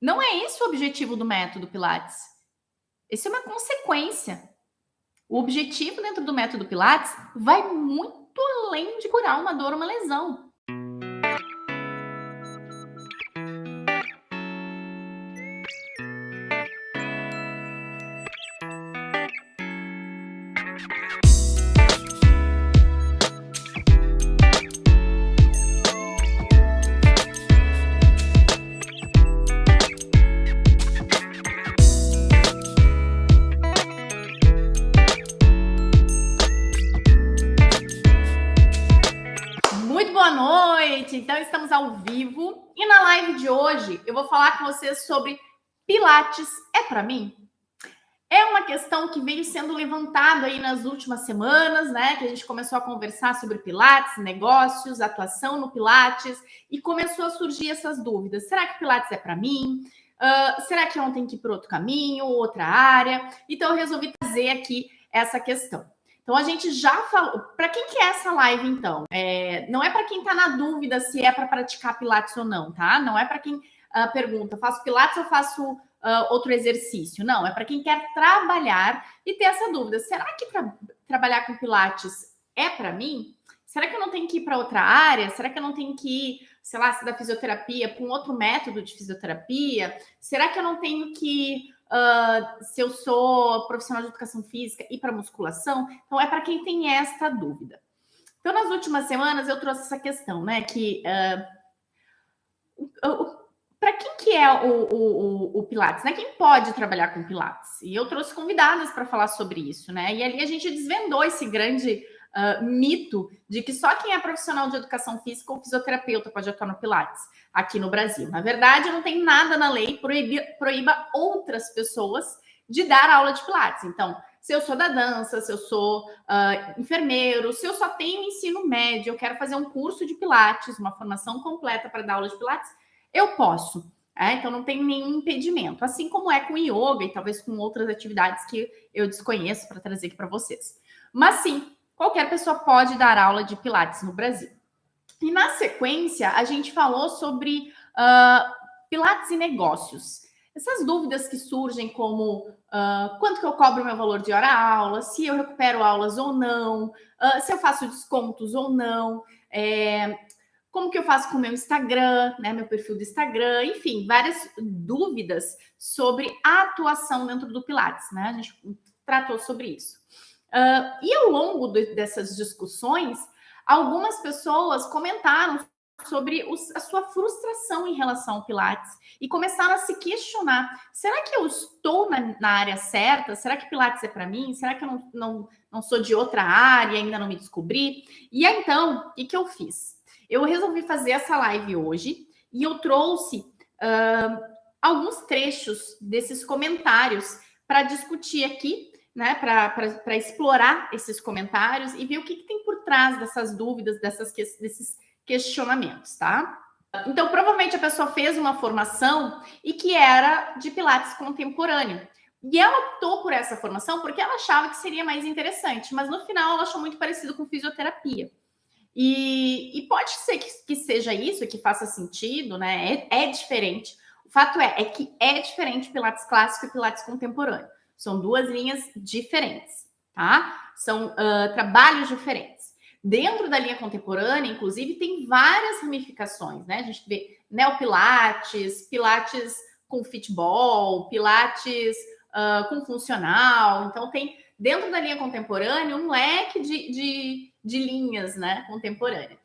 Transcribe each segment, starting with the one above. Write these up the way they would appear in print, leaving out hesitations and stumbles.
Não é esse o objetivo do método Pilates. Esse é uma consequência. O objetivo dentro do método Pilates vai muito além de curar uma dor ou uma lesão. Muito boa noite! Então, estamos ao vivo e na live de hoje eu vou falar com vocês sobre Pilates é para mim? É uma questão que veio sendo levantada aí nas últimas semanas, né? Que a gente começou a conversar sobre Pilates, negócios, atuação no Pilates e começou a surgir essas dúvidas. Será que Pilates é para mim? Será que eu não tenho que ir por outro caminho, outra área? Então, eu resolvi trazer aqui essa questão. Então, a gente já falou. Para quem que é essa live, então? Não é para quem está na dúvida se é para praticar Pilates ou não, tá? Não é para quem pergunta, faço Pilates ou faço outro exercício? Não, é para quem quer trabalhar e ter essa dúvida. Será que trabalhar com Pilates é para mim? Será que eu não tenho que ir para outra área? Será que eu não tenho que ir, sei lá, se da fisioterapia para um outro método de fisioterapia? Será que eu não tenho que se eu sou profissional de educação física, ir para musculação? Então, é para quem tem esta dúvida. Então, nas últimas semanas, eu trouxe essa questão, né? Que para quem que é o Pilates, né? Quem pode trabalhar com Pilates? E eu trouxe convidadas para falar sobre isso, né? E ali a gente desvendou esse grande mito de que só quem é profissional de educação física ou fisioterapeuta pode atuar no Pilates aqui no Brasil. Na verdade, não tem nada na lei que proíba outras pessoas de dar aula de Pilates. Então, se eu sou da dança, se eu sou enfermeiro, se eu só tenho ensino médio, eu quero fazer um curso de Pilates, uma formação completa para dar aula de Pilates, eu posso. Então, não tem nenhum impedimento. Assim como é com yoga e talvez com outras atividades que eu desconheço para trazer aqui para vocês. Mas sim, qualquer pessoa pode dar aula de Pilates no Brasil. E na sequência, a gente falou sobre Pilates e negócios. Essas dúvidas que surgem como quanto que eu cobro meu valor de hora-aula, se eu recupero aulas ou não, se eu faço descontos ou não, como que eu faço com o meu Instagram, né, meu perfil do Instagram, enfim, várias dúvidas sobre a atuação dentro do Pilates, né? A gente tratou sobre isso. E ao longo dessas discussões, algumas pessoas comentaram sobre a sua frustração em relação ao Pilates e começaram a se questionar: será que eu estou na área certa? Será que Pilates é para mim? Será que eu não sou de outra área, ainda não me descobri? E então, o que eu fiz? Eu resolvi fazer essa live hoje e eu trouxe alguns trechos desses comentários para discutir aqui, né, para explorar esses comentários e ver o que tem por trás dessas dúvidas, desses questionamentos, tá? Então, provavelmente a pessoa fez uma formação e que era de Pilates contemporâneo. E ela optou por essa formação porque ela achava que seria mais interessante, mas no final ela achou muito parecido com fisioterapia. E pode ser que seja isso, que faça sentido, né? É diferente. O fato é que é diferente Pilates clássico e Pilates contemporâneo. São duas linhas diferentes, tá? São trabalhos diferentes. Dentro da linha contemporânea, inclusive, tem várias ramificações, né? A gente vê neopilates, pilates com fitball, pilates com funcional. Então, tem dentro da linha contemporânea um leque de linhas, né, contemporâneas.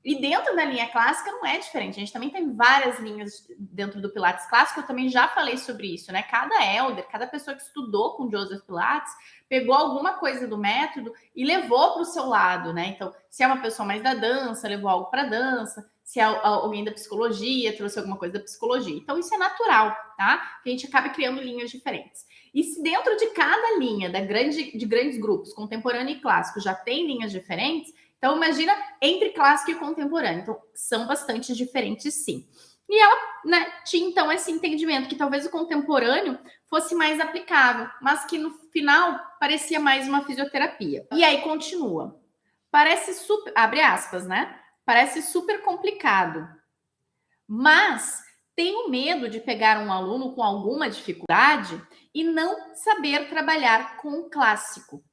E dentro da linha clássica não é diferente. A gente também tem várias linhas dentro do Pilates clássico. Eu também já falei sobre isso, né? Cada elder, cada pessoa que estudou com Joseph Pilates, pegou alguma coisa do método e levou para o seu lado, né? Então, se é uma pessoa mais da dança, levou algo para dança. Se é alguém da psicologia, trouxe alguma coisa da psicologia. Então, isso é natural, tá? Que a gente acaba criando linhas diferentes. E se dentro de cada linha de grandes grupos, contemporâneo e clássico, já tem linhas diferentes, então imagina entre clássico e contemporâneo. Então, são bastante diferentes, sim. E ela, né, tinha então esse entendimento que talvez o contemporâneo fosse mais aplicável, mas que no final parecia mais uma fisioterapia. E aí continua. Parece super, abre aspas, né? Parece super complicado. Mas tenho medo de pegar um aluno com alguma dificuldade e não saber trabalhar com o clássico.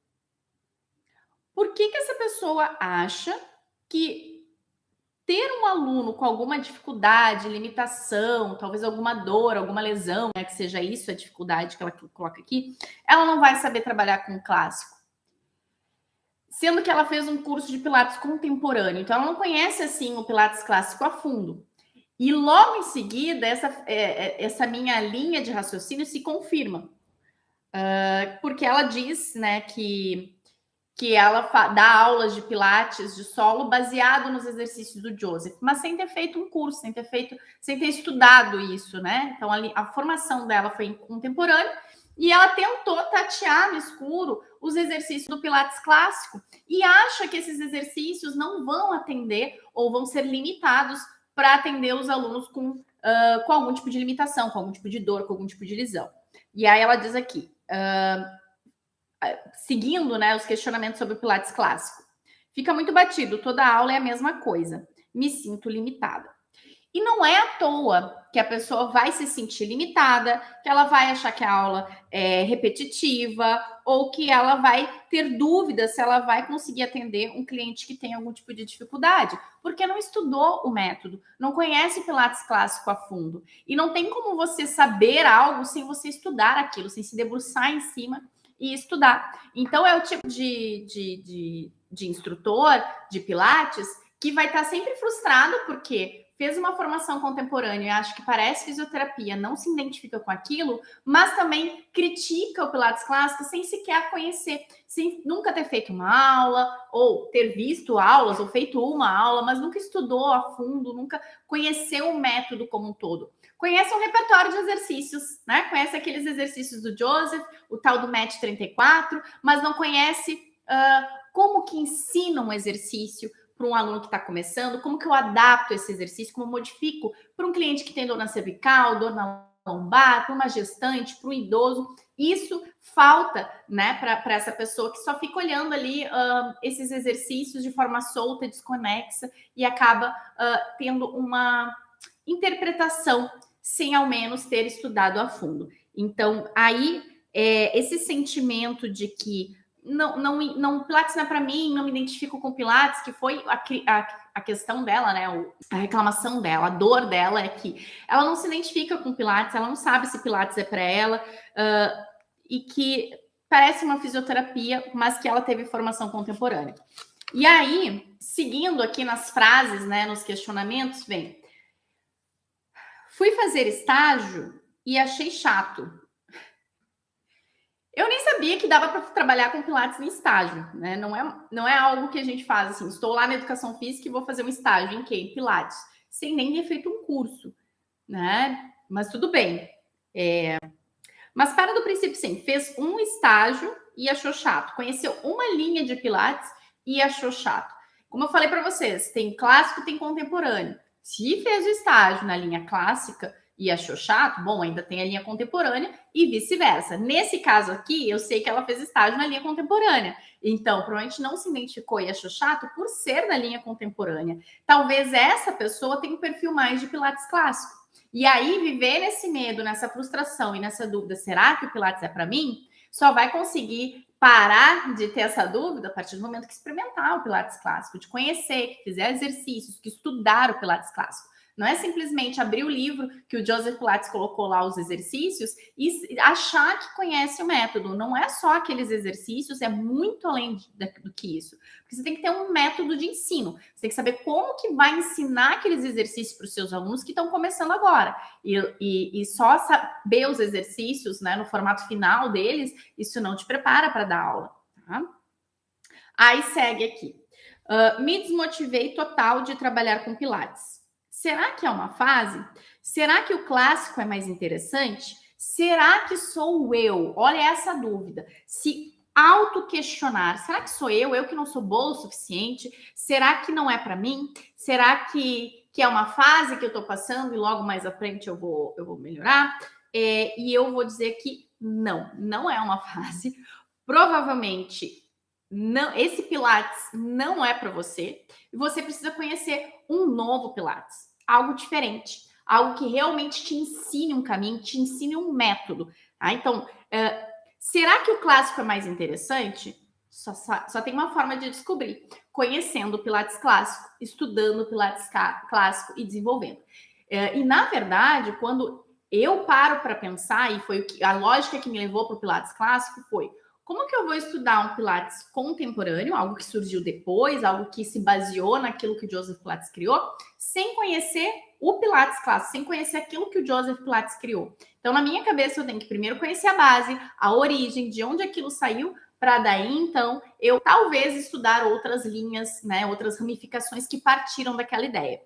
Por que essa pessoa acha que ter um aluno com alguma dificuldade, limitação, talvez alguma dor, alguma lesão, né, que seja isso a dificuldade que ela coloca aqui, ela não vai saber trabalhar com o clássico? Sendo que ela fez um curso de Pilates contemporâneo, então ela não conhece assim o Pilates clássico a fundo. E logo em seguida, essa minha linha de raciocínio se confirma, porque ela diz, né, que ela dá aulas de Pilates de solo baseado nos exercícios do Joseph, mas sem ter feito um curso, sem ter estudado isso, né? Então a formação dela foi em contemporâneo e ela tentou tatear no escuro os exercícios do Pilates clássico e acha que esses exercícios não vão atender ou vão ser limitados para atender os alunos com algum tipo de limitação, com algum tipo de dor, com algum tipo de lesão. E aí ela diz aqui, seguindo, né, os questionamentos sobre o Pilates clássico. Fica muito batido, toda aula é a mesma coisa. Me sinto limitada. E não é à toa que a pessoa vai se sentir limitada, que ela vai achar que a aula é repetitiva ou que ela vai ter dúvidas se ela vai conseguir atender um cliente que tem algum tipo de dificuldade, porque não estudou o método, não conhece o Pilates clássico a fundo. E não tem como você saber algo sem você estudar aquilo, sem se debruçar em cima e estudar. Então, é o tipo de instrutor de Pilates que vai estar sempre frustrado porque fez uma formação contemporânea e acha que parece fisioterapia, não se identifica com aquilo, mas também critica o Pilates clássico sem sequer conhecer, sem nunca ter feito uma aula, ou ter visto aulas, ou feito uma aula, mas nunca estudou a fundo, nunca conheceu o método como um todo. Conhece um repertório de exercícios, né? Conhece aqueles exercícios do Joseph, o tal do MET 34, mas não conhece como que ensina um exercício para um aluno que está começando, como que eu adapto esse exercício, como eu modifico para um cliente que tem dor na cervical, dor na lombar, para uma gestante, para um idoso. Isso falta, né, para essa pessoa que só fica olhando ali esses exercícios de forma solta, desconexa e acaba tendo uma interpretação sem ao menos ter estudado a fundo. Então, aí, esse sentimento de que não Pilates não é para mim, não me identifico com Pilates, que foi a questão dela, né? A reclamação dela, a dor dela é que ela não se identifica com Pilates, ela não sabe se Pilates é para ela, e que parece uma fisioterapia, mas que ela teve formação contemporânea. E aí, seguindo aqui nas frases, né, nos questionamentos, vem: fui fazer estágio e achei chato. Eu nem sabia que dava para trabalhar com Pilates em estágio, né? Não é algo que a gente faz assim, estou lá na educação física e vou fazer um estágio em quê? Em Pilates, sem nem ter feito um curso, né? Mas tudo bem. Mas para do princípio, sim, fez um estágio e achou chato. Conheceu uma linha de Pilates e achou chato. Como eu falei para vocês, tem clássico, tem contemporâneo. Se fez o estágio na linha clássica e achou chato, bom, ainda tem a linha contemporânea e vice-versa. Nesse caso aqui, eu sei que ela fez estágio na linha contemporânea. Então, provavelmente não se identificou e achou chato por ser da linha contemporânea. Talvez essa pessoa tenha um perfil mais de Pilates clássico. E aí, viver nesse medo, nessa frustração e nessa dúvida, será que o Pilates é para mim? Só vai conseguir parar de ter essa dúvida a partir do momento que experimentar o Pilates clássico, de conhecer, que fizer exercícios, que estudar o Pilates clássico. Não é simplesmente abrir o livro que o Joseph Pilates colocou lá os exercícios e achar que conhece o método. Não é só aqueles exercícios, é muito além do que isso. Porque você tem que ter um método de ensino. Você tem que saber como que vai ensinar aqueles exercícios para os seus alunos que estão começando agora. E só saber os exercícios, né, no formato final deles, isso não te prepara para dar aula. Tá? Aí segue aqui. Me desmotivei total de trabalhar com Pilates. Será que é uma fase? Será que o clássico é mais interessante? Será que sou eu? Olha essa dúvida. Se auto-questionar, será que sou eu que não sou boa o suficiente? Será que não é para mim? Será que é uma fase que eu estou passando e logo mais à frente eu vou melhorar? E eu vou dizer que não é uma fase. Provavelmente não, esse Pilates não é para você. E você precisa conhecer um novo Pilates, algo diferente, algo que realmente te ensine um caminho, te ensine um método. Tá? Então, será que o clássico é mais interessante? Só tem uma forma de descobrir: conhecendo o Pilates clássico, estudando o Pilates clássico e desenvolvendo. E, na verdade, quando eu paro para pensar, e foi a lógica que me levou para o Pilates clássico, foi: como que eu vou estudar um Pilates contemporâneo, algo que surgiu depois, algo que se baseou naquilo que o Joseph Pilates criou, sem conhecer o Pilates clássico, sem conhecer aquilo que o Joseph Pilates criou? Então, na minha cabeça, eu tenho que primeiro conhecer a base, a origem, de onde aquilo saiu, para daí, então, eu talvez estudar outras linhas, né, outras ramificações que partiram daquela ideia.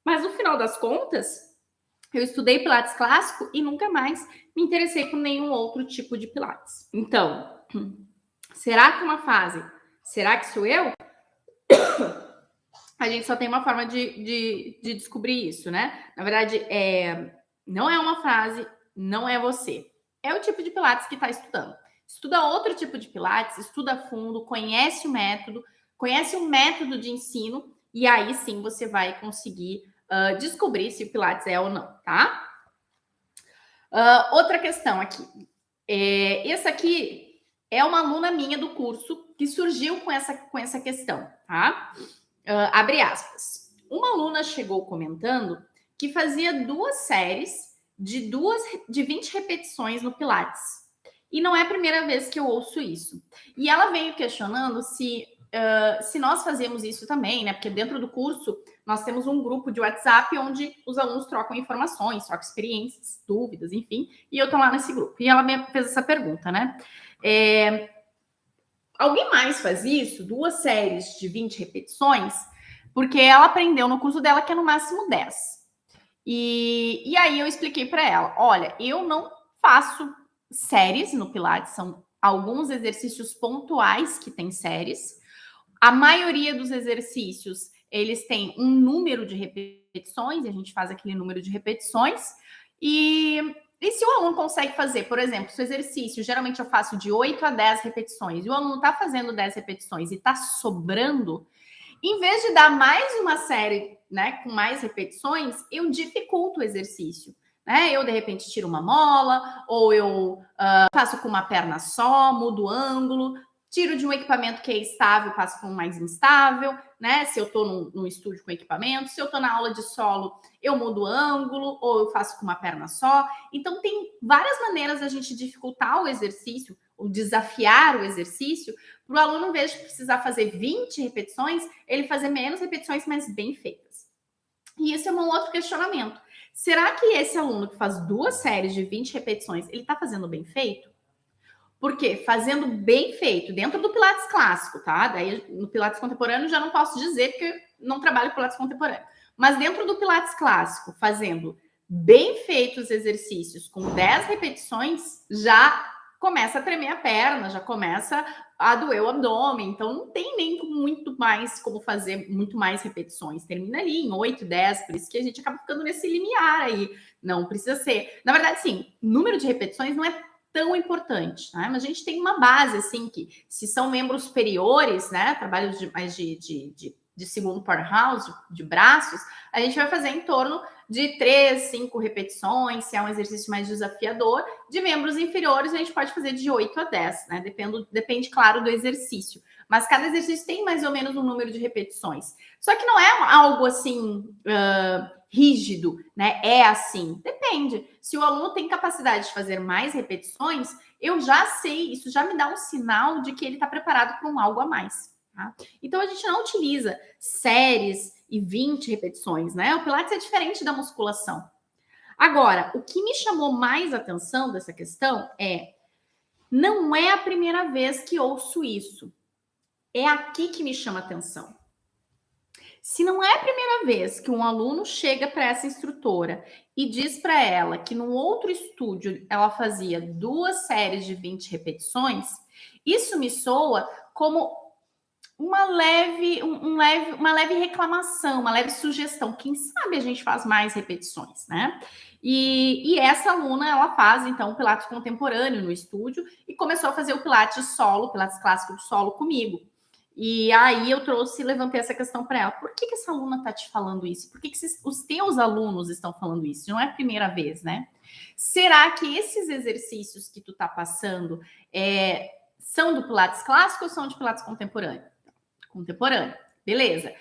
Mas, no final das contas, eu estudei Pilates clássico e nunca mais me interessei por nenhum outro tipo de Pilates. Então, será que uma fase? Será que sou eu? A gente só tem uma forma de descobrir isso, né? Na verdade, não é uma frase, não é você. É o tipo de Pilates que está estudando. Estuda outro tipo de Pilates, estuda a fundo, conhece o método de ensino, e aí sim você vai conseguir descobrir se o Pilates é ou não, tá? Outra questão aqui. Essa aqui é uma aluna minha do curso que surgiu com essa questão, tá? Abre aspas. Uma aluna chegou comentando que fazia 2 séries de 20 repetições no Pilates. E não é a primeira vez que eu ouço isso. E ela veio questionando se nós fazemos isso também, né? Porque dentro do curso nós temos um grupo de WhatsApp onde os alunos trocam informações, trocam experiências, dúvidas, enfim. E eu tô lá nesse grupo. E ela me fez essa pergunta, né? Alguém mais faz isso? 2 séries de 20 repetições? Porque ela aprendeu no curso dela que é no máximo 10. E aí eu expliquei para ela: olha, eu não faço séries no Pilates, são alguns exercícios pontuais que tem séries. A maioria dos exercícios, eles têm um número de repetições, e a gente faz aquele número de repetições. E se o aluno consegue fazer, por exemplo, se o exercício, geralmente eu faço de 8 a 10 repetições, e o aluno está fazendo 10 repetições e está sobrando, em vez de dar mais uma série, né, com mais repetições, eu dificulto o exercício. Né? Eu, de repente, tiro uma mola, ou eu faço com uma perna só, mudo o ângulo, tiro de um equipamento que é estável, passo para um mais instável, né? Se eu estou num estúdio com equipamento, se eu estou na aula de solo, eu mudo o ângulo, ou eu faço com uma perna só. Então, tem várias maneiras da gente dificultar o exercício, ou desafiar o exercício, para o aluno, em vez de precisar fazer 20 repetições, ele fazer menos repetições, mas bem feitas. E isso é um outro questionamento. Será que esse aluno que faz 2 séries de 20 repetições, ele está fazendo bem feito? Porque fazendo bem feito, dentro do Pilates clássico, tá? Daí no Pilates contemporâneo já não posso dizer, porque não trabalho Pilates contemporâneo. Mas dentro do Pilates clássico, fazendo bem feitos os exercícios com 10 repetições, já começa a tremer a perna, já começa a doer o abdômen. Então não tem nem muito mais como fazer muito mais repetições. Termina ali em 8, 10, por isso que a gente acaba ficando nesse limiar aí. Não precisa ser. Na verdade, sim, número de repetições não é tão importante, né? Mas a gente tem uma base, assim, que se são membros superiores, né? Trabalhos de segundo powerhouse, de braços, a gente vai fazer em torno de 3, 5 repetições, se é um exercício mais desafiador. De membros inferiores, a gente pode fazer de 8 a 10, né? Depende, claro, do exercício. Mas cada exercício tem mais ou menos um número de repetições. Só que não é algo assim rígido, né? É assim. Depende. Se o aluno tem capacidade de fazer mais repetições, eu já sei, isso já me dá um sinal de que ele está preparado para um algo a mais. Tá? Então a gente não utiliza séries e 20 repetições, né? O Pilates é diferente da musculação. Agora, o que me chamou mais atenção dessa questão não é a primeira vez que ouço isso. É aqui que me chama atenção. Se não é a primeira vez que um aluno chega para essa instrutora e diz para ela que no outro estúdio ela fazia 2 séries de 20 repetições, isso me soa como uma leve reclamação, uma leve sugestão. Quem sabe a gente faz mais repetições, né? E essa aluna, ela faz, então, o Pilates contemporâneo no estúdio e começou a fazer o Pilates solo, Pilates clássico solo comigo. E aí eu levantei essa questão para ela. Por que essa aluna está te falando isso? Por que os teus alunos estão falando isso? Não é a primeira vez, né? Será que esses exercícios que tu está passando são do Pilates clássico ou são de Pilates contemporâneo? Contemporâneo, beleza.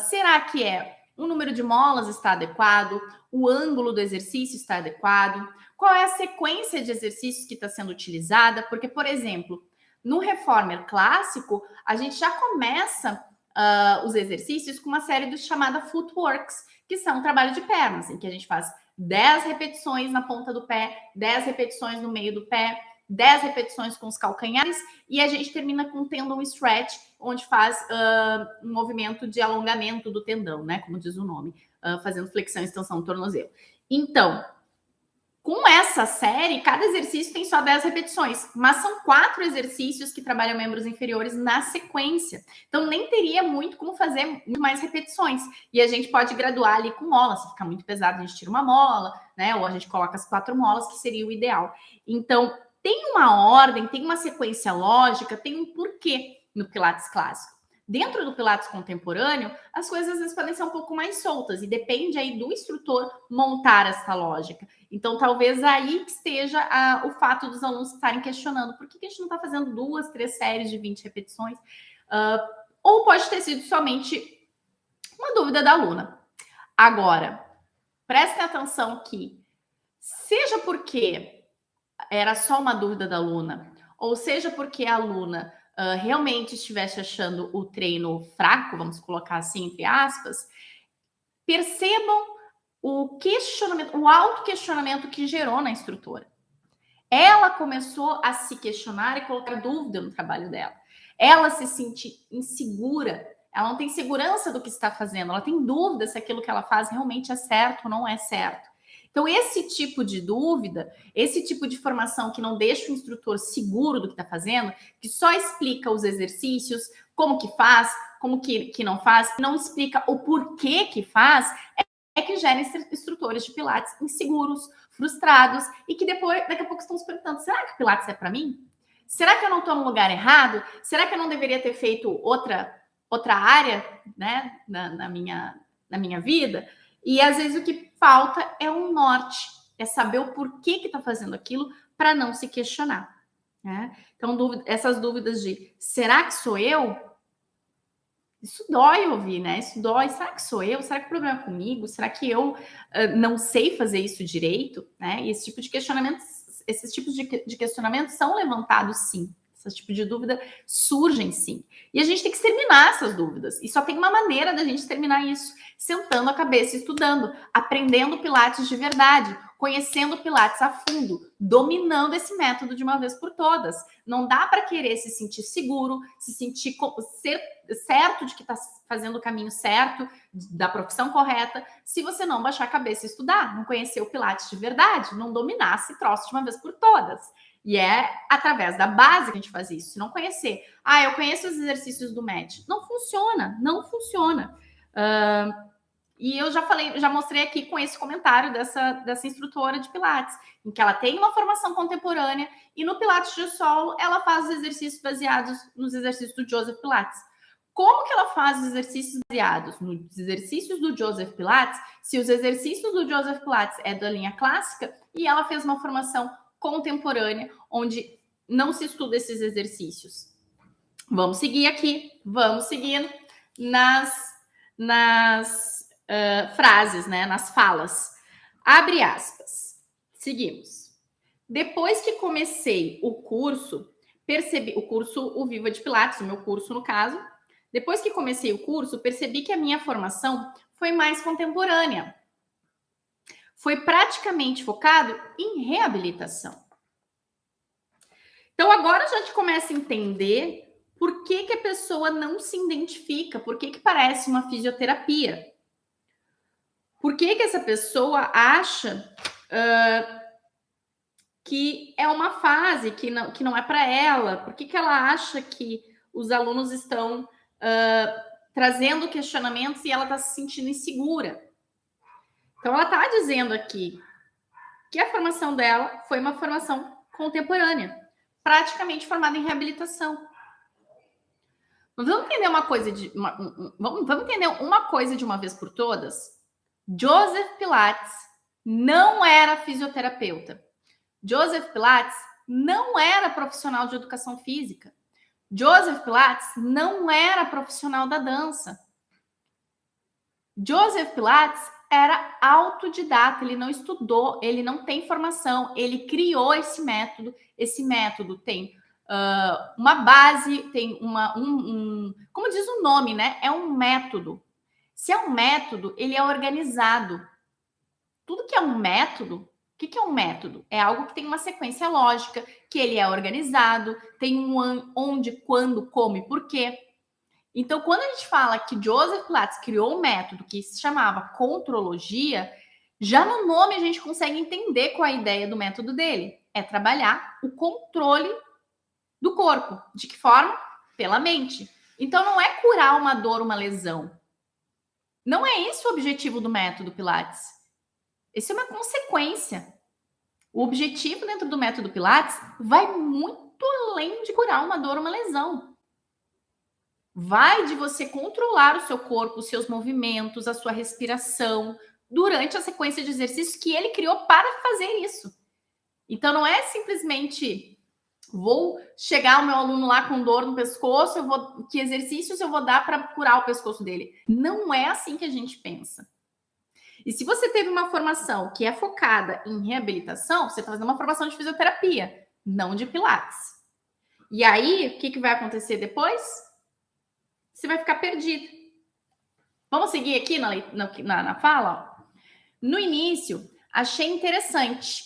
Será que o número de molas está adequado? O ângulo do exercício está adequado? Qual é a sequência de exercícios que está sendo utilizada? Porque, por exemplo, no Reformer clássico, a gente já começa os exercícios com uma série chamada footworks, que são um trabalho de pernas, em que a gente faz 10 repetições na ponta do pé, 10 repetições no meio do pé, 10 repetições com os calcanhares, e a gente termina com o tendon stretch, onde faz um movimento de alongamento do tendão, né? Como diz o nome, fazendo flexão e extensão do tornozelo. Então, com essa série, cada exercício tem só 10 repetições, mas são 4 exercícios que trabalham membros inferiores na sequência. Então, nem teria muito como fazer muito mais repetições. E a gente pode graduar ali com mola. Se ficar muito pesado, a gente tira uma mola, né? Ou a gente coloca as 4 molas, que seria o ideal. Então, tem uma ordem, tem uma sequência lógica, tem um porquê no Pilates clássico. Dentro do Pilates contemporâneo, as coisas às vezes podem ser um pouco mais soltas e depende aí do instrutor montar essa lógica. Então, talvez aí que esteja o fato dos alunos estarem questionando por que a gente não está fazendo 2, 3 séries de 20 repetições? Ou pode ter sido somente uma dúvida da aluna. Agora, prestem atenção que, seja porque era só uma dúvida da aluna, ou seja porque a aluna realmente estivesse achando o treino fraco, vamos colocar assim, entre aspas, percebam o questionamento, o auto-questionamento que gerou na instrutora. Ela começou a se questionar e colocar dúvida no trabalho dela. Ela se sente insegura, ela não tem segurança do que está fazendo, ela tem dúvida se aquilo que ela faz realmente é certo ou não é certo. Então, esse tipo de dúvida, esse tipo de formação que não deixa o instrutor seguro do que está fazendo, que só explica os exercícios, como que faz, como que não faz, não explica o porquê que faz, que gera instrutores de Pilates inseguros, frustrados, e que daqui a pouco estão se perguntando, será que Pilates é para mim? Será que eu não estou no lugar errado? Será que eu não deveria ter feito outra área, né, na minha vida? E às vezes o que falta é um norte, é saber o porquê que está fazendo aquilo para não se questionar. Né? Então, essas dúvidas de será que sou eu? Isso dói ouvir, né? Isso dói. Será que sou eu? Será que o problema é comigo? Será que eu não sei fazer isso direito? Né? E esse tipo de questionamentos, esses tipos de questionamentos são levantados, sim. Esse tipo de dúvida surgem, sim. E a gente tem que exterminar essas dúvidas. E só tem uma maneira da gente terminar isso: sentando a cabeça e estudando, aprendendo Pilates de verdade, conhecendo Pilates a fundo, dominando esse método de uma vez por todas. Não dá para querer se sentir seguro, se sentir ser certo de que está fazendo o caminho certo, da profissão correta, se você não baixar a cabeça e estudar, não conhecer o Pilates de verdade, não dominar esse troço de uma vez por todas. E é através da base que a gente faz isso. Se não conhecer, eu conheço os exercícios do MED. Não funciona, não funciona. E eu já mostrei aqui com esse comentário dessa instrutora de Pilates, em que ela tem uma formação contemporânea e no Pilates de solo ela faz os exercícios baseados nos exercícios do Joseph Pilates. Como que ela faz os exercícios baseados nos exercícios do Joseph Pilates, se os exercícios do Joseph Pilates é da linha clássica e ela fez uma formação contemporânea, onde não se estuda esses exercícios? Vamos seguir aqui, vamos seguindo nas frases, né, nas falas. Abre aspas. Seguimos. Depois que comecei o curso, o Viva de Pilates, o meu curso no caso, depois que comecei o curso, percebi que a minha formação foi mais contemporânea. Foi praticamente focado em reabilitação. Então, agora a gente começa a entender por que a pessoa não se identifica, por que parece uma fisioterapia. Por que essa pessoa acha que é uma fase, que não é para ela? Por que ela acha que os alunos estão trazendo questionamentos e ela está se sentindo insegura? Então, ela está dizendo aqui que a formação dela foi uma formação contemporânea, praticamente formada em reabilitação. Vamos entender uma coisa vamos entender uma coisa de uma vez por todas? Joseph Pilates não era fisioterapeuta. Joseph Pilates não era profissional de educação física. Joseph Pilates não era profissional da dança. Joseph Pilates era autodidata, ele não estudou, ele não tem formação, ele criou esse método. Esse método tem uma base, tem como diz o nome, né? É um método. Se é um método, ele é organizado. Tudo que é um método, o que é um método? É algo que tem uma sequência lógica, que ele é organizado, tem um onde, quando, como e porquê. Então, quando a gente fala que Joseph Pilates criou um método que se chamava contrologia, já no nome a gente consegue entender qual é a ideia do método dele. É trabalhar o controle do corpo. De que forma? Pela mente. Então, não é curar uma dor, uma lesão. Não é esse o objetivo do método Pilates. Esse é uma consequência. O objetivo dentro do método Pilates vai muito além de curar uma dor, uma lesão. Vai de você controlar o seu corpo, os seus movimentos, a sua respiração durante a sequência de exercícios que ele criou para fazer isso. Então não é simplesmente vou chegar o meu aluno lá com dor no pescoço, que exercícios eu vou dar para curar o pescoço dele. Não é assim que a gente pensa. E se você teve uma formação que é focada em reabilitação, você está fazendo uma formação de fisioterapia, não de Pilates. E aí, o que vai acontecer depois? Você vai ficar perdido. Vamos seguir aqui na fala? Ó. No início, achei interessante.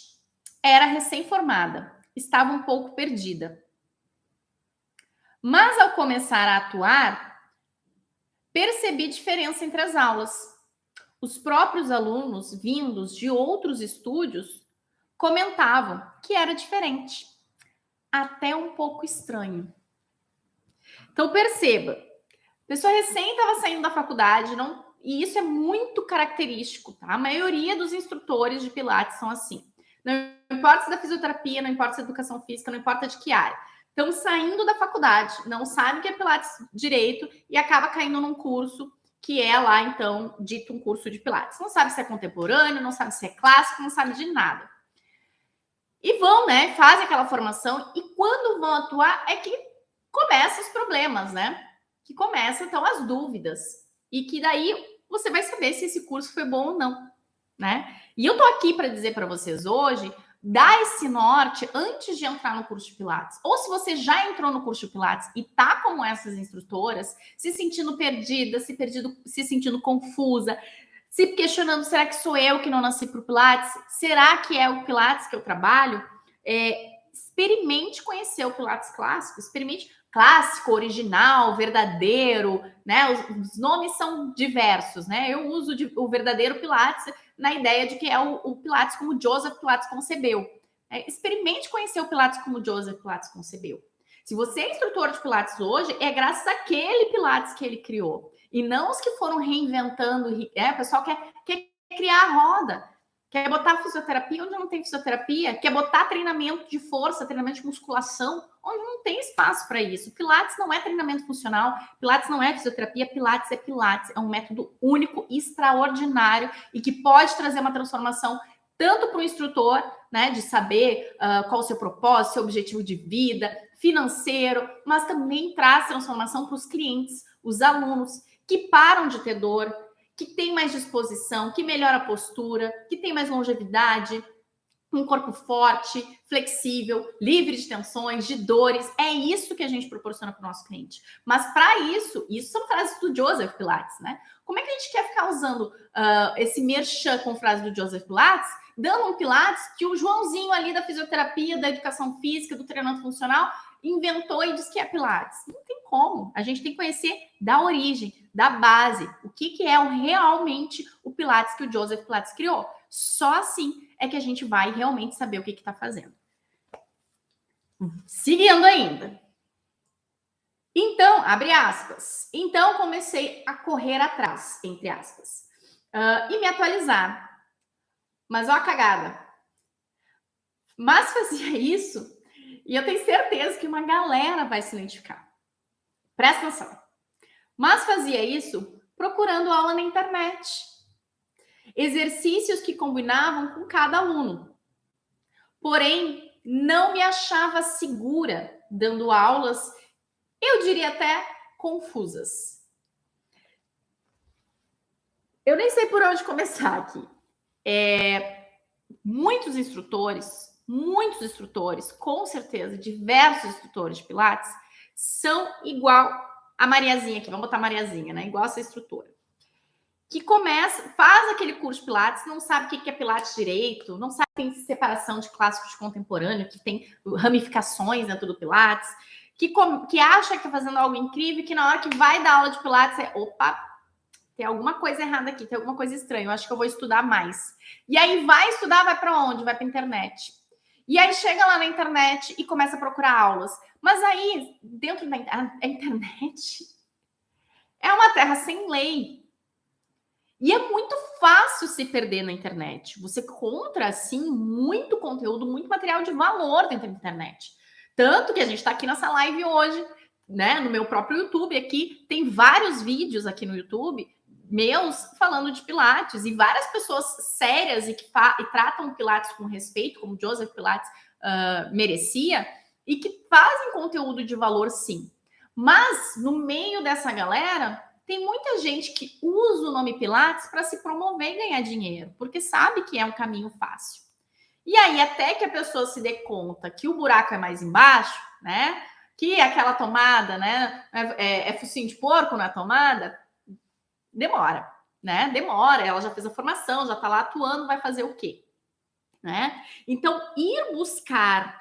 Era recém-formada. Estava um pouco perdida. Mas ao começar a atuar, percebi diferença entre as aulas. Os próprios alunos, vindos de outros estúdios, comentavam que era diferente. Até um pouco estranho. Então, perceba. A pessoa recém estava saindo da faculdade, e isso é muito característico, tá? A maioria dos instrutores de Pilates são assim. Não importa se é da fisioterapia, não importa se é educação física, não importa de que área. Estão saindo da faculdade, não sabem o que é Pilates direito e acaba caindo num curso que é lá, então, dito um curso de Pilates. Não sabe se é contemporâneo, não sabe se é clássico, não sabe de nada. E vão, né? Fazem aquela formação e quando vão atuar é que começam os problemas, né? Que começam, então, as dúvidas. E que daí você vai saber se esse curso foi bom ou não, né? E eu tô aqui para dizer para vocês hoje, dá esse norte antes de entrar no curso de Pilates. Ou se você já entrou no curso de Pilates e tá como essas instrutoras, se sentindo perdida, se sentindo confusa, se questionando, será que sou eu que não nasci para o Pilates? Será que é o Pilates que eu trabalho? Experimente conhecer o Pilates clássico, experimente clássico, original, verdadeiro, né? Os nomes são diversos, né? Eu uso o verdadeiro Pilates na ideia de que é o Pilates como Joseph Pilates concebeu. Experimente conhecer o Pilates como Joseph Pilates concebeu. Se você é instrutor de Pilates hoje, é graças àquele Pilates que ele criou. E não os que foram reinventando. O pessoal quer criar a roda. Quer botar fisioterapia onde não tem fisioterapia? Quer botar treinamento de força, treinamento de musculação, onde não tem espaço para isso. Pilates não é treinamento funcional, Pilates não é fisioterapia, Pilates é Pilates. É um método único, extraordinário e que pode trazer uma transformação tanto para o instrutor, né, de saber qual o seu propósito, seu objetivo de vida, financeiro, mas também traz transformação para os clientes, os alunos que param de ter dor, que tem mais disposição, que melhora a postura, que tem mais longevidade, um corpo forte, flexível, livre de tensões, de dores. É isso que a gente proporciona para o nosso cliente. Mas para isso são frases do Joseph Pilates, né? Como é que a gente quer ficar usando esse merchan com frase do Joseph Pilates, dando um Pilates que o Joãozinho ali da fisioterapia, da educação física, do treinamento funcional, inventou e diz que é Pilates? Não tem como. A gente tem que conhecer da origem, da base, o que é realmente o Pilates que o Joseph Pilates criou. Só assim é que a gente vai realmente saber o que está fazendo. Seguindo ainda. Então, abre aspas. Então, comecei a correr atrás, entre aspas, e me atualizar. Mas ó a cagada. Mas fazia isso e eu tenho certeza que uma galera vai se identificar. Presta atenção. Mas fazia isso procurando aula na internet. Exercícios que combinavam com cada aluno. Porém, não me achava segura dando aulas, eu diria até confusas. Eu nem sei por onde começar aqui. Muitos instrutores, com certeza, diversos instrutores de Pilates, são igual a Mariazinha aqui, vamos botar Mariazinha, né? Igual essa instrutora. Que começa, faz aquele curso de Pilates, não sabe o que é Pilates direito, não sabe que tem separação de clássico de contemporâneo, que tem ramificações dentro do Pilates, que acha que está fazendo algo incrível, que na hora que vai dar aula de Pilates opa, tem alguma coisa errada aqui, tem alguma coisa estranha, eu acho que eu vou estudar mais. E aí vai estudar, vai para onde? Vai para a internet. E aí chega lá na internet e começa a procurar aulas. Mas aí, dentro da internet, é uma terra sem lei. E é muito fácil se perder na internet. Você encontra, assim, muito conteúdo, muito material de valor dentro da internet. Tanto que a gente está aqui nessa live hoje, né? No meu próprio YouTube aqui, tem vários vídeos aqui no YouTube meus falando de Pilates, e várias pessoas sérias e que tratam Pilates com respeito, como Joseph Pilates merecia, e que fazem conteúdo de valor, sim. Mas, no meio dessa galera, tem muita gente que usa o nome Pilates para se promover e ganhar dinheiro, porque sabe que é um caminho fácil. E aí, até que a pessoa se dê conta que o buraco é mais embaixo, né? Que aquela tomada, né? É focinho de porco na tomada, demora, né? Demora, ela já fez a formação, já está lá atuando, vai fazer o quê? Né? Então, ir buscar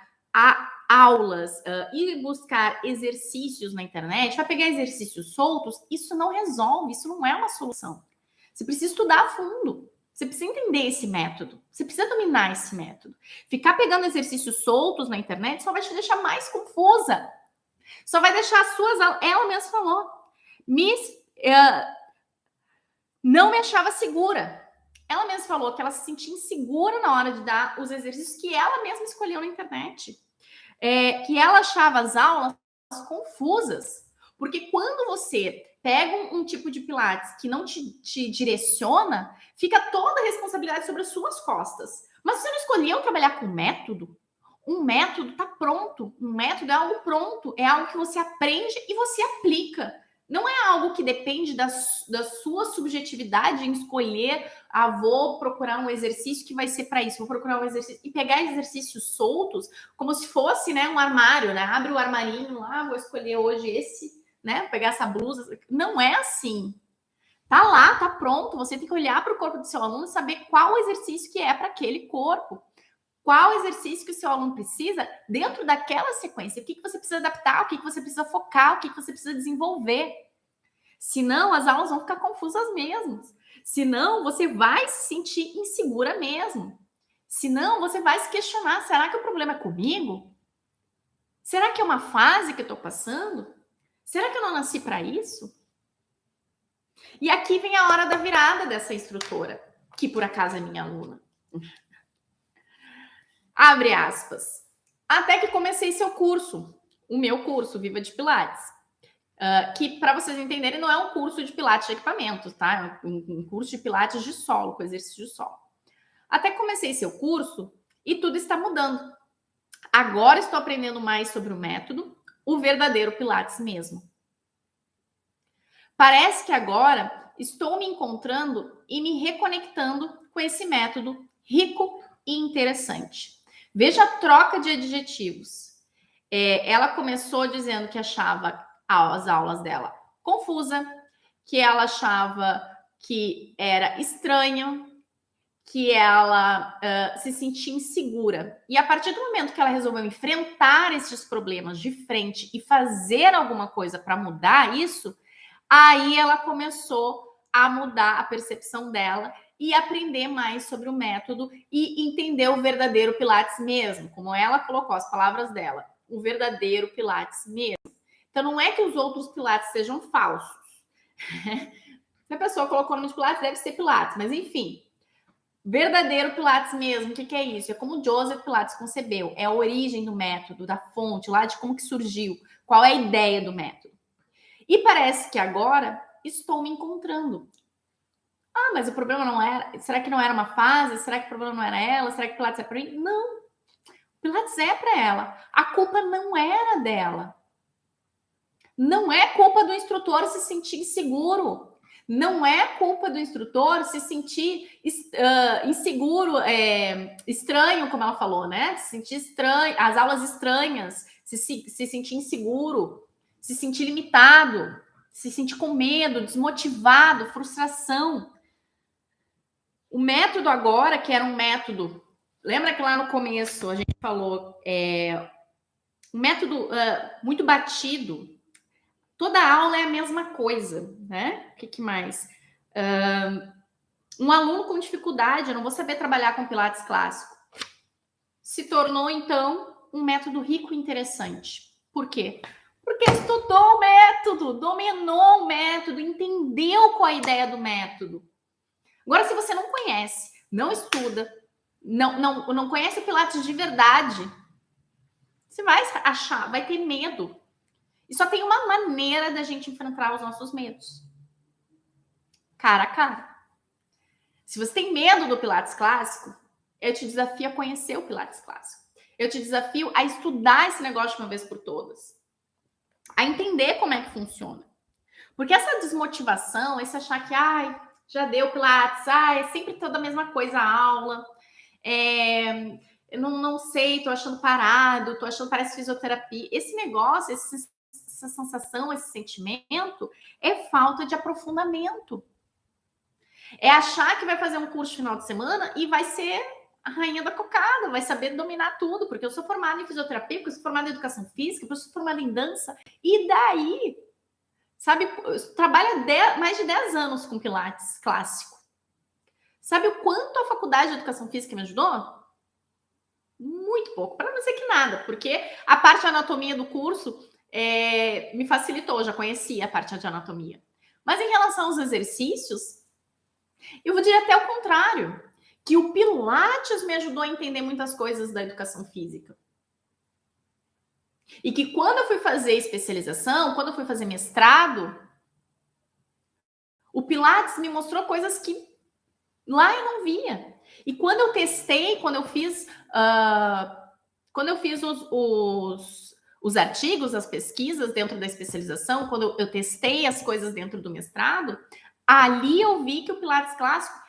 aulas, ir buscar exercícios na internet, vai pegar exercícios soltos, isso não resolve, isso não é uma solução. Você precisa estudar a fundo. Você precisa entender esse método. Você precisa dominar esse método. Ficar pegando exercícios soltos na internet só vai te deixar mais confusa. Só vai deixar as suas... Ela mesma falou. Não me achava segura. Ela mesma falou que ela se sentia insegura na hora de dar os exercícios que ela mesma escolheu na internet. Que ela achava as aulas confusas. Porque quando você pega um tipo de Pilates que não te direciona, fica toda a responsabilidade sobre as suas costas. Mas você não escolheu trabalhar com método? Um método está pronto. Um método é algo pronto. É algo que você aprende e você aplica. Não é algo que depende da sua subjetividade em escolher, vou procurar um exercício que vai ser para isso, vou procurar um exercício e pegar exercícios soltos, como se fosse, né, um armário, né? Abre o armarinho lá, vou escolher hoje esse, né? Vou pegar essa blusa. Não é assim. Tá lá, tá pronto. Você tem que olhar para o corpo do seu aluno e saber qual exercício que é para aquele corpo. Qual exercício que o seu aluno precisa dentro daquela sequência? O que você precisa adaptar? O que você precisa focar? O que você precisa desenvolver? Senão, as aulas vão ficar confusas mesmo. Senão, você vai se sentir insegura mesmo. Senão, você vai se questionar: será que o problema é comigo? Será que é uma fase que eu estou passando? Será que eu não nasci para isso? E aqui vem a hora da virada dessa instrutora, que por acaso é minha aluna. Abre aspas. Até que comecei seu curso, o meu curso, Viva de Pilates. Que, para vocês entenderem, não é um curso de Pilates de equipamentos, tá? É um curso de Pilates de solo, com exercício de solo. Até que comecei seu curso e tudo está mudando. Agora estou aprendendo mais sobre o método, o verdadeiro Pilates mesmo. Parece que agora estou me encontrando e me reconectando com esse método rico e interessante. Veja a troca de adjetivos. Ela começou dizendo que achava as aulas dela confusa, que ela achava que era estranho, que ela se sentia insegura. E a partir do momento que ela resolveu enfrentar esses problemas de frente e fazer alguma coisa para mudar isso, aí ela começou a mudar a percepção dela e aprender mais sobre o método e entender o verdadeiro Pilates mesmo, como ela colocou as palavras dela, o verdadeiro Pilates mesmo. Então, não é que os outros Pilates sejam falsos. Se a pessoa colocou no nome de Pilates, deve ser Pilates, mas enfim. Verdadeiro Pilates mesmo, o que é isso? É como Joseph Pilates concebeu, é a origem do método, da fonte, lá de como que surgiu, qual é a ideia do método. E parece que agora estou me encontrando. Ah, mas o problema não era... Será que não era uma fase? Será que o problema não era ela? Será que o Pilates é para mim? Não. O Pilates é para ela. A culpa não era dela. Não é culpa do instrutor se sentir inseguro. Não é culpa do instrutor se sentir inseguro, estranho, como ela falou, né? Se sentir estranho, as aulas estranhas, se sentir inseguro, se sentir limitado, se sentir com medo, desmotivado, frustração. O método agora, que era um método... Lembra que lá no começo a gente falou um método muito batido. Toda aula é a mesma coisa, né? O que mais? Um aluno com dificuldade, eu não vou saber trabalhar com Pilates clássico, se tornou, então, um método rico e interessante. Por quê? Porque estudou o método, dominou o método, entendeu qual é a ideia do método. Agora, se você não conhece, não estuda, não conhece o Pilates de verdade, você vai achar, vai ter medo. E só tem uma maneira da gente enfrentar os nossos medos. Cara a cara. Se você tem medo do Pilates clássico, eu te desafio a conhecer o Pilates clássico. Eu te desafio a estudar esse negócio de uma vez por todas. A entender como é que funciona. Porque essa desmotivação, esse achar que, já deu Pilates, é sempre toda a mesma coisa a aula, eu não sei, tô achando parado, tô achando parece fisioterapia. Esse negócio, essa sensação, esse sentimento é falta de aprofundamento. É achar que vai fazer um curso final de semana e vai ser a rainha da cocada, vai saber dominar tudo, porque eu sou formada em fisioterapia, porque eu sou formada em educação física, porque eu sou formada em dança, e daí? Sabe, eu trabalho mais de 10 anos com Pilates clássico. Sabe o quanto a faculdade de educação física me ajudou? Muito pouco, para não dizer que nada, porque a parte de anatomia do curso me facilitou, já conhecia a parte de anatomia. Mas em relação aos exercícios, eu vou dizer até o contrário, que o Pilates me ajudou a entender muitas coisas da educação física. E que quando eu fui fazer especialização, quando eu fui fazer mestrado, o Pilates me mostrou coisas que lá eu não via. E quando eu testei, quando eu fiz os artigos, as pesquisas dentro da especialização, quando eu testei as coisas dentro do mestrado, ali eu vi que o Pilates clássico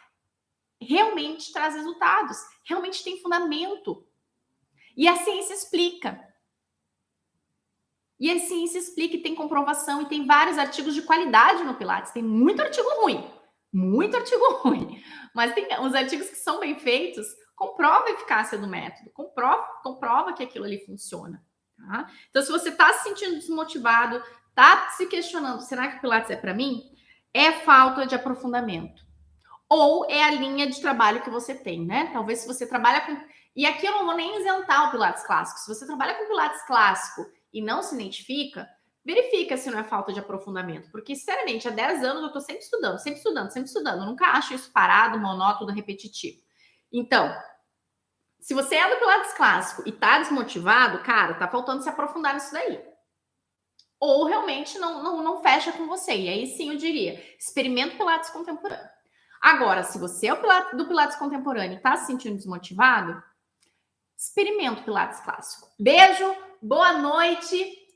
realmente traz resultados, realmente tem fundamento. E a ciência explica. E a ciência explica e tem comprovação, e tem vários artigos de qualidade no Pilates. Tem muito artigo ruim, mas tem uns artigos que são bem feitos, comprova a eficácia do método, comprova que aquilo ali funciona. Tá? Então, se você está se sentindo desmotivado, está se questionando, será que o Pilates é para mim? É falta de aprofundamento. Ou é a linha de trabalho que você tem, né? Talvez se você trabalha com... E aqui eu não vou nem isentar o Pilates clássico. Se você trabalha com Pilates clássico e não se identifica, verifica se não é falta de aprofundamento. Porque, sinceramente, há 10 anos eu estou sempre estudando. Eu nunca acho isso parado, monótono, repetitivo. Então, se você é do Pilates clássico e tá desmotivado, cara, tá faltando se aprofundar nisso daí. Ou realmente não fecha com você. E aí sim eu diria, experimenta o Pilates contemporâneo. Agora, se você é do Pilates contemporâneo e tá se sentindo desmotivado, experimenta o Pilates clássico. Beijo, boa noite